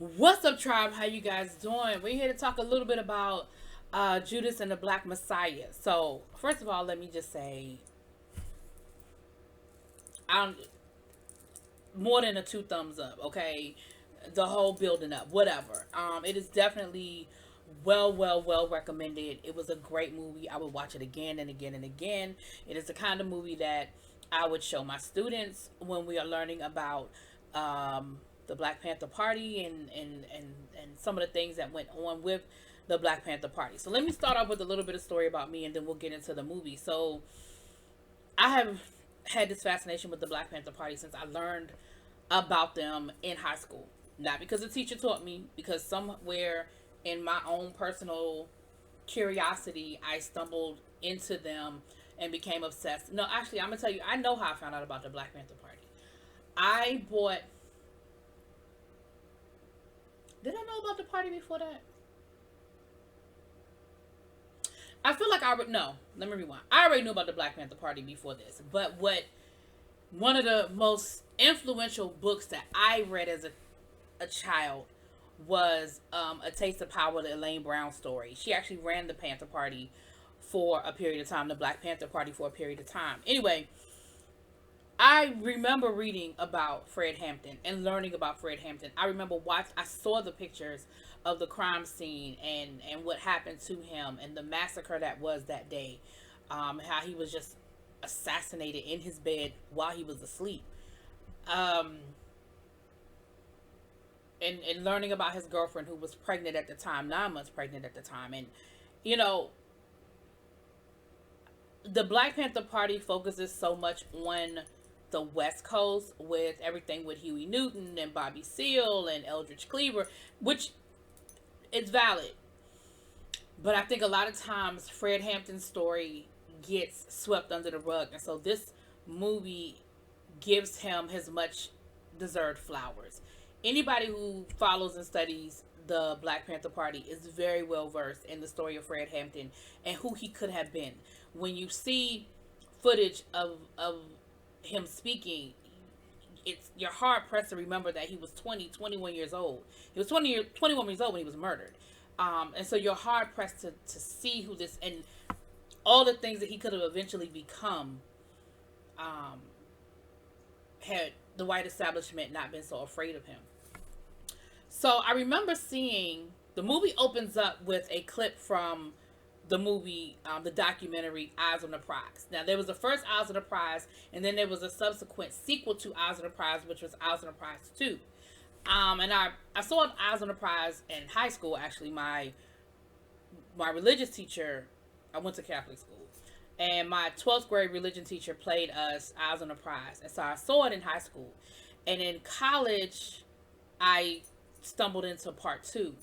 What's up, tribe? How you guys doing? We're here to talk a little bit about Judas and the Black Messiah. So, first of all, let me just say, I'm more than a two thumbs up. Okay, the whole building up, whatever. It is definitely well recommended. It was a great movie. I would watch it again and again and again. It is the kind of movie that I would show my students when we are learning about the Black Panther Party and some of the things that went on with the Black Panther Party. So let me start off with a little bit of story about me, and then we'll get into the movie. So I have had this fascination with the Black Panther Party since I learned about them in high school. Not because a teacher taught me, because somewhere in my own personal curiosity, I stumbled into them and became obsessed. No, actually, I'm gonna tell you, I know how I found out about the Black Panther Party. I bought. Did I know about the party before that? I feel like I would no. Let me rewind. I already knew about the Black Panther Party before this, but what one of the most influential books that I read as a child was A Taste of Power, the Elaine Brown story. She actually ran the Panther Party for a period of time, the Black Panther Party for a period of time. Anyway, I remember reading about Fred Hampton and learning about Fred Hampton. I remember I saw the pictures of the crime scene and what happened to him and the massacre that was that day. How he was just assassinated in his bed while he was asleep. Um, and learning about his girlfriend who was pregnant at the time, 9 months pregnant at the time. And, you know, the Black Panther Party focuses so much on the West Coast with everything with Huey Newton and Bobby Seale and Eldridge Cleaver, which is valid. But I think a lot of times Fred Hampton's story gets swept under the rug. And so this movie gives him his much deserved flowers. Anybody who follows and studies the Black Panther Party is very well versed in the story of Fred Hampton and who he could have been. When you see footage of him speaking, you're hard pressed to remember that he was 21 years old. He was 21 years old when he was murdered. And so you're hard pressed to see who this and all the things that he could have eventually become had the white establishment not been so afraid of him. So I remember seeing the movie opens up with a clip from the movie, the documentary Eyes on the Prize. Now, there was the first Eyes on the Prize, and then there was a subsequent sequel to Eyes on the Prize, which was Eyes on the Prize 2. And I saw Eyes on the Prize in high school, actually. My religious teacher, I went to Catholic school, and my 12th grade religion teacher played us Eyes on the Prize. And so I saw it in high school. And in college, I stumbled into part 2.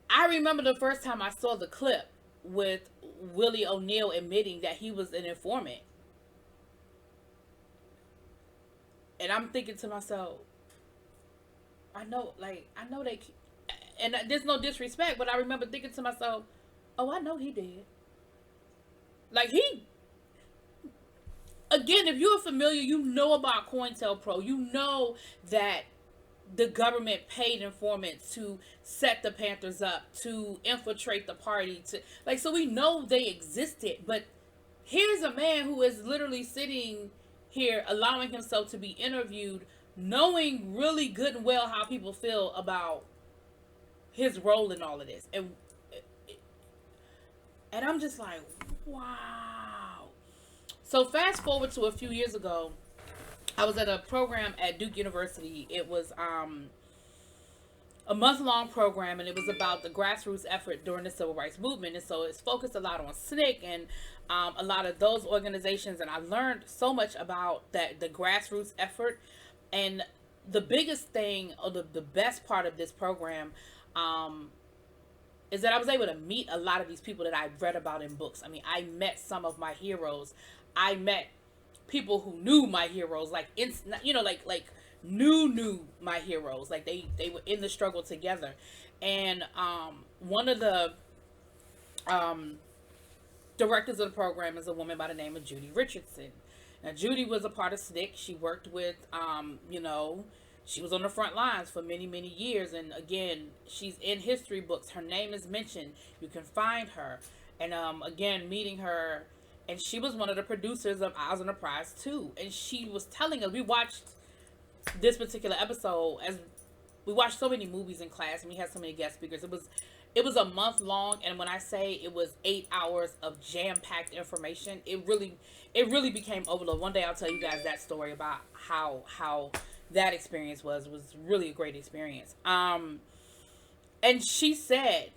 I remember the first time I saw the clip with Willie O'Neill admitting that he was an informant. And I'm thinking to myself, I know they, and there's no disrespect, but I remember thinking to myself, oh, I know he did. Like, again, if you're familiar, you know about COINTELPRO, you know that the government paid informants to set the Panthers up, to infiltrate the party, so we know they existed. But here's a man who is literally sitting here allowing himself to be interviewed, knowing really good and well how people feel about his role in all of this. And I'm just like, wow. So fast forward to a few years ago, I was at a program at Duke University. It was a month-long program, and it was about the grassroots effort during the Civil Rights Movement. And so it's focused a lot on SNCC and a lot of those organizations. And I learned so much about the grassroots effort. And the biggest thing, or the best part of this program, is that I was able to meet a lot of these people that I read about in books. I mean, I met some of my heroes. I met people who knew my heroes, like knew my heroes, like they were in the struggle together. And one of the directors of the program is a woman by the name of Judy Richardson. Now, Judy was a part of SNCC. She worked with She was on the front lines for many, many years. And again, she's in history books. Her name is mentioned. You can find her. And again, meeting her. And she was one of the producers of Eyes on the Prize too. And she was telling us, we watched this particular episode as we watched so many movies in class and we had so many guest speakers. It was a month long, and when I say it was 8 hours of jam-packed information, it really became overload. One day I'll tell you guys that story about how that experience was really a great experience. And she said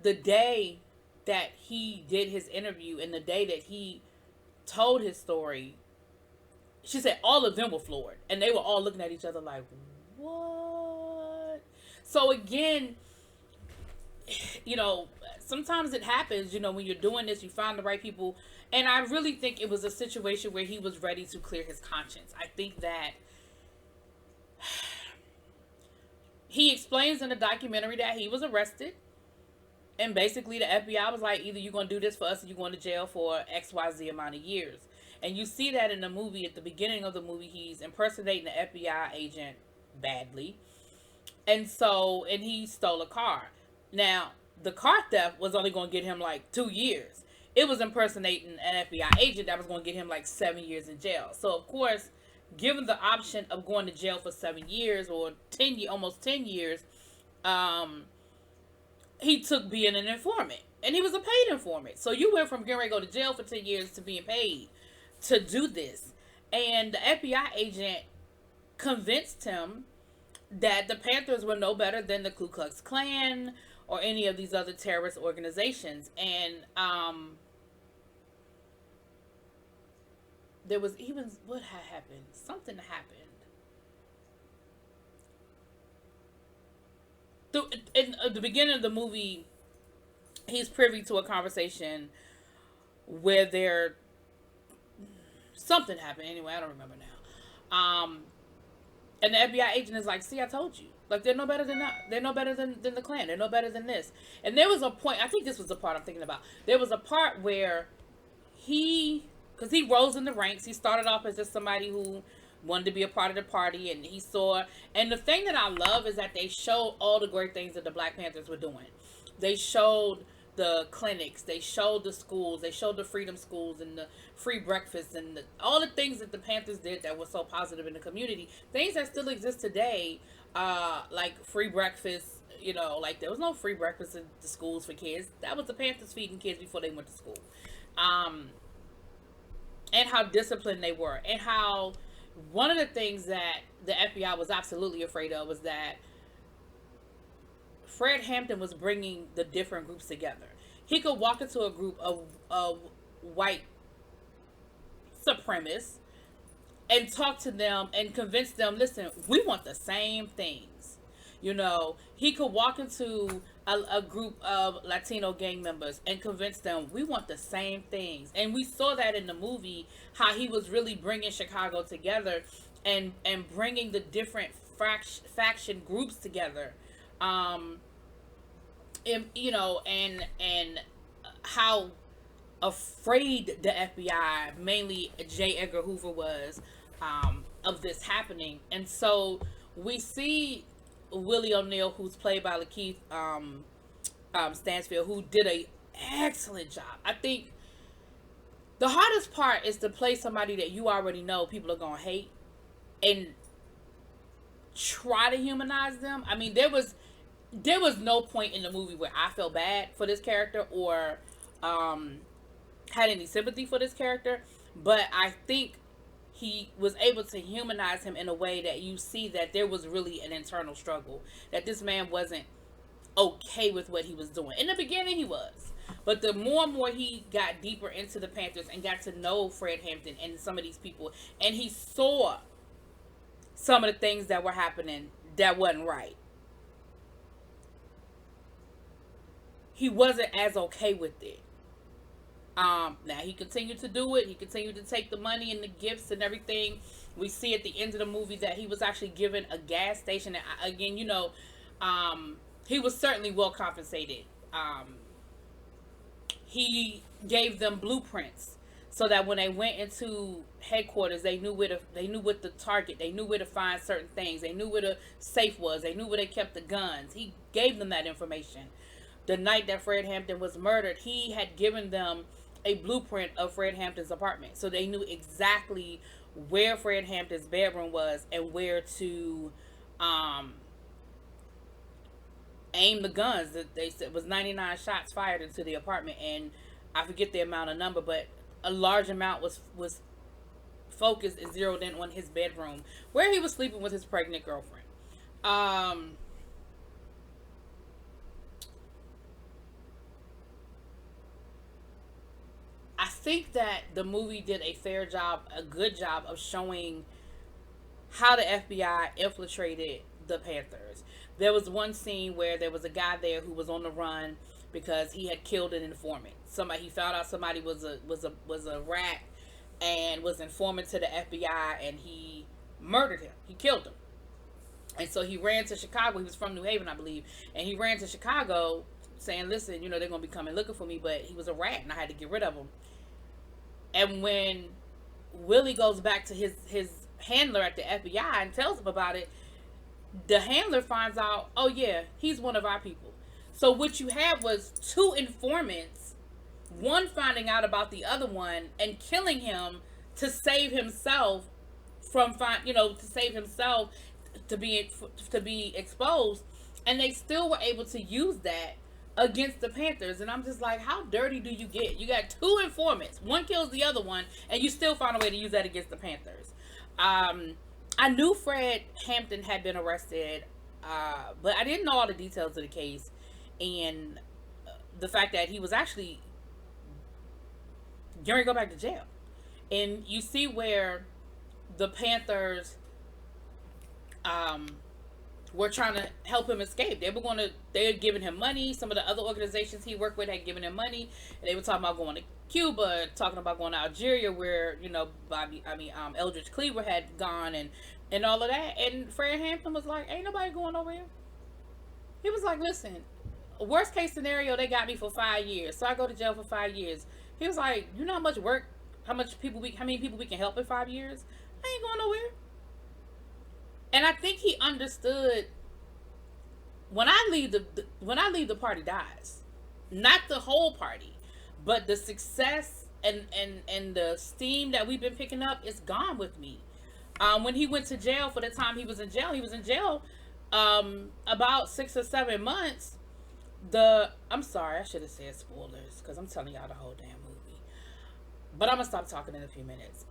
the day that he did his interview and the day that he told his story, she said all of them were floored, and they were all looking at each other like, what? So again, sometimes it happens, when you're doing this, you find the right people. And I really think it was a situation where he was ready to clear his conscience. I think that he explains in the documentary that he was arrested. And basically the FBI was like, either you're going to do this for us or you're going to jail for XYZ amount of years. And you see that in the movie. At the beginning of the movie, he's impersonating the FBI agent badly. And he stole a car. Now, the car theft was only going to get him like 2 years. It was impersonating an FBI agent that was going to get him like 7 years in jail. So, of course, given the option of going to jail for 7 years or almost 10 years, he took being an informant. And he was a paid informant. So you went from getting ready to go to jail for 10 years to being paid to do this. And the FBI agent convinced him that the Panthers were no better than the Ku Klux Klan or any of these other terrorist organizations. And there was even, what had happened? Something happened. In the beginning of the movie, he's privy to a conversation where something happened. Anyway, I don't remember now. And the FBI agent is like, see, I told you. Like, they're no better than that. They're no better than the Klan. They're no better than this. And there was a point, I think this was the part I'm thinking about. There was a part where because he rose in the ranks. He started off as just somebody who wanted to be a part of the party. And and the thing that I love is that they showed all the great things that the Black Panthers were doing. They showed the clinics, they showed the schools, they showed the freedom schools and the free breakfast and all the things that the Panthers did that was so positive in the community. Things that still exist today, like free breakfast, like there was no free breakfast in the schools for kids. That was the Panthers feeding kids before they went to school. And how disciplined they were, and how one of the things that the FBI was absolutely afraid of was that Fred Hampton was bringing the different groups together. He could walk into a group of white supremacists and talk to them and convince them, listen, we want the same things. He could walk into a group of Latino gang members and convince them we want the same things. And we saw that in the movie, how he was really bringing Chicago together and bringing the different faction groups together. And how afraid the FBI, mainly J. Edgar Hoover, was of this happening. And so we see Willie O'Neill, who's played by Lakeith Stansfield, who did an excellent job. I think the hardest part is to play somebody that you already know people are going to hate and try to humanize them. I mean, there was no point in the movie where I felt bad for this character or had any sympathy for this character, but I think he was able to humanize him in a way that you see that there was really an internal struggle, that this man wasn't okay with what he was doing. In the beginning he was, but the more and more he got deeper into the Panthers and got to know Fred Hampton and some of these people, and he saw some of the things that were happening that wasn't right, he wasn't as okay with it. Now he continued to do it. He continued to take the money and the gifts and everything. We see at the end of the movie that he was actually given a gas station. And again, he was certainly well compensated. He gave them blueprints so that when they went into headquarters, they knew what the target, they knew where to find certain things, they knew where the safe was, they knew where they kept the guns. He gave them that information. The night that Fred Hampton was murdered, he had given them a blueprint of Fred Hampton's apartment, so they knew exactly where Fred Hampton's bedroom was and where to aim the guns. That they said was 99 shots fired into the apartment, and I forget the amount of number, but a large amount was focused and zeroed in on his bedroom where he was sleeping with his pregnant girlfriend. I think that the movie did a fair job, a good job of showing how the FBI infiltrated the Panthers. There was one scene where there was a guy there who was on the run because he had killed an informant. Somebody, he found out somebody was a rat and was informant to the FBI, and he murdered him. He killed him. And so he ran to Chicago. He was from New Haven, I believe, and he ran to Chicago saying, "Listen, you know, they're gonna be coming looking for me," but he was a rat and I had to get rid of him. And when Willie goes back to his handler at the FBI and tells him about it, the handler finds out, oh yeah, he's one of our people. So what you had was two informants, one finding out about the other one and killing him to save himself from to save himself to be exposed, and they still were able to use that against the Panthers. And I'm just like, how dirty do you get? You got two informants, one kills the other one, and you still find a way to use that against the Panthers. I knew Fred Hampton had been arrested, but I didn't know all the details of the case, and the fact that he was actually going to go back to jail. And you see where the Panthers were trying to help him escape. They had given him money. Some of the other organizations he worked with had given him money. And they were talking about going to Cuba, talking about going to Algeria, where, Eldridge Cleaver had gone, and all of that. And Fred Hampton was like, ain't nobody going over here. He was like, listen, worst case scenario, they got me for 5 years. So I go to jail for 5 years. He was like, you know how much work, how many people we can help in 5 years? I ain't going nowhere. And I think he understood, when I leave the party dies. Not the whole party, but the success and the steam that we've been picking up is gone with me. When he went to jail, for the time he was in jail about 6 or 7 months. I'm sorry, I should have said spoilers, because I'm telling y'all the whole damn movie. But I'm gonna stop talking in a few minutes.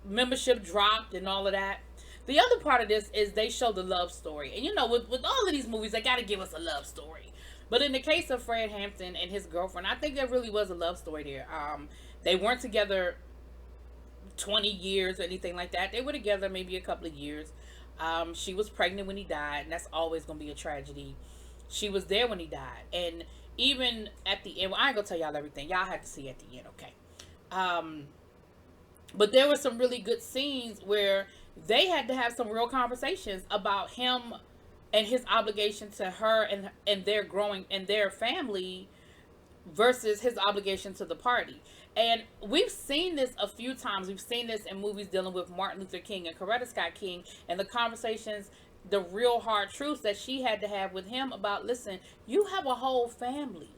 Membership dropped and all of that. The other part of this is they show the love story. And with all of these movies, they got to give us a love story. But in the case of Fred Hampton and his girlfriend, I think there really was a love story there. They weren't together 20 years or anything like that. They were together maybe a couple of years. She was pregnant when he died, and that's always going to be a tragedy. She was there when he died. And even at the end, I ain't going to tell y'all everything. Y'all have to see at the end, okay? But there were some really good scenes where they had to have some real conversations about him and his obligation to her and their growing and their family versus his obligation to the party. And we've seen this a few times. We've seen this in movies dealing with Martin Luther King and Coretta Scott King, and the conversations, the real hard truths that she had to have with him about, listen, you have a whole family.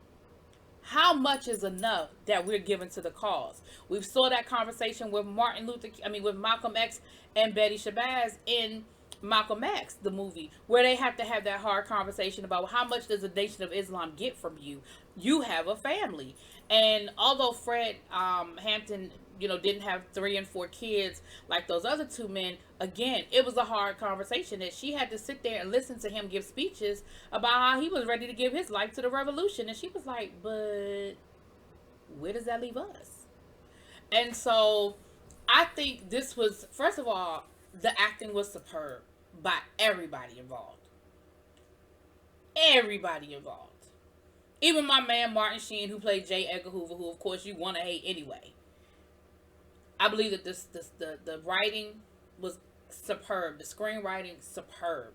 How much is enough that we're giving to the cause? We saw that conversation with with Malcolm X and Betty Shabazz in Malcolm X, the movie, where they have to have that hard conversation about how much does the Nation of Islam get from you? You have a family. And although Fred Hampton, didn't have 3 and 4 kids like those other two men, again, it was a hard conversation that she had to sit there and listen to him give speeches about how he was ready to give his life to the revolution. And she was like, but where does that leave us? And so I think this was, first of all, the acting was superb by everybody involved. Everybody involved. Even my man Martin Sheen, who played J. Edgar Hoover, who of course you want to hate anyway. I believe that the writing was superb. The screenwriting, superb.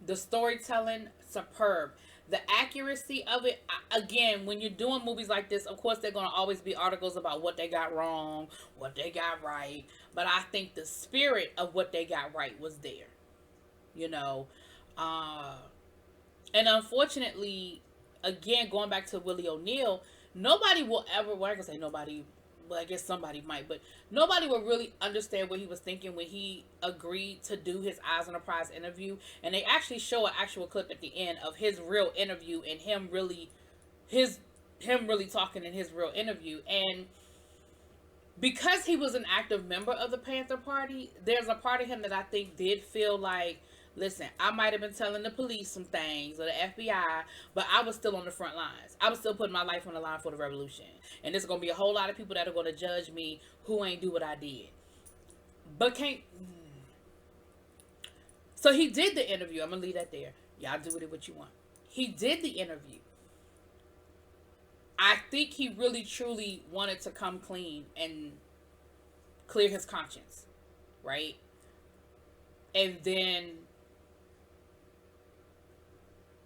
The storytelling, superb. The accuracy of it, again, when you're doing movies like this, of course, there are going to always be articles about what they got wrong, what they got right. But I think the spirit of what they got right was there, you know. Uh, and unfortunately, again, going back to Willie O'Neill, nobody will ever, well, I can say nobody, well, I guess somebody might, but nobody will really understand what he was thinking when he agreed to do his Eyes on the Prize interview. And they actually show an actual clip at the end of his real interview and him really talking in his real interview. And because he was an active member of the Panther Party, there's a part of him that I think did feel like, listen, I might have been telling the police some things or the FBI, but I was still on the front lines. I was still putting my life on the line for the revolution. And there's going to be a whole lot of people that are going to judge me who ain't do what I did. But can't. So he did the interview. I'm going to leave that there. Y'all do with it what you want. He did the interview. I think he really truly wanted to come clean and clear his conscience, right? And then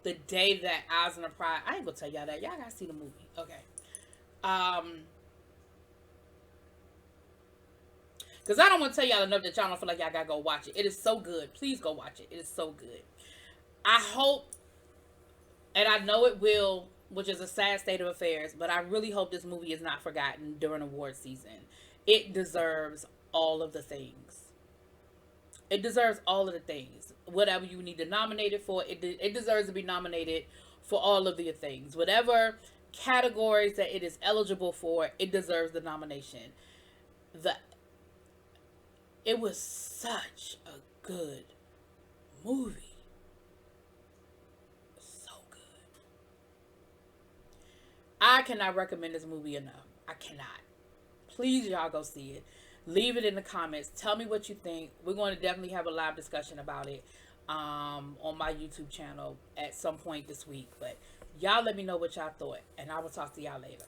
the day that Eyes on the Prize, I ain't gonna tell y'all that. Y'all gotta see the movie, okay? Because I don't want to tell y'all enough that y'all don't feel like y'all gotta go watch it. It is so good. Please go watch it. It is so good. I hope, and I know it will, which is a sad state of affairs, but I really hope this movie is not forgotten during award season. It deserves all of the things. It deserves all of the things. Whatever you need to nominate it for, it deserves to be nominated for all of the things. Whatever categories that it is eligible for, it deserves the nomination. It was such a good movie. So good. I cannot recommend this movie enough. I cannot. Please, y'all go see it. Leave it in the comments. Tell me what you think. We're going to definitely have a live discussion about it on my YouTube channel at some point this week. But y'all let me know what y'all thought. And I will talk to y'all later.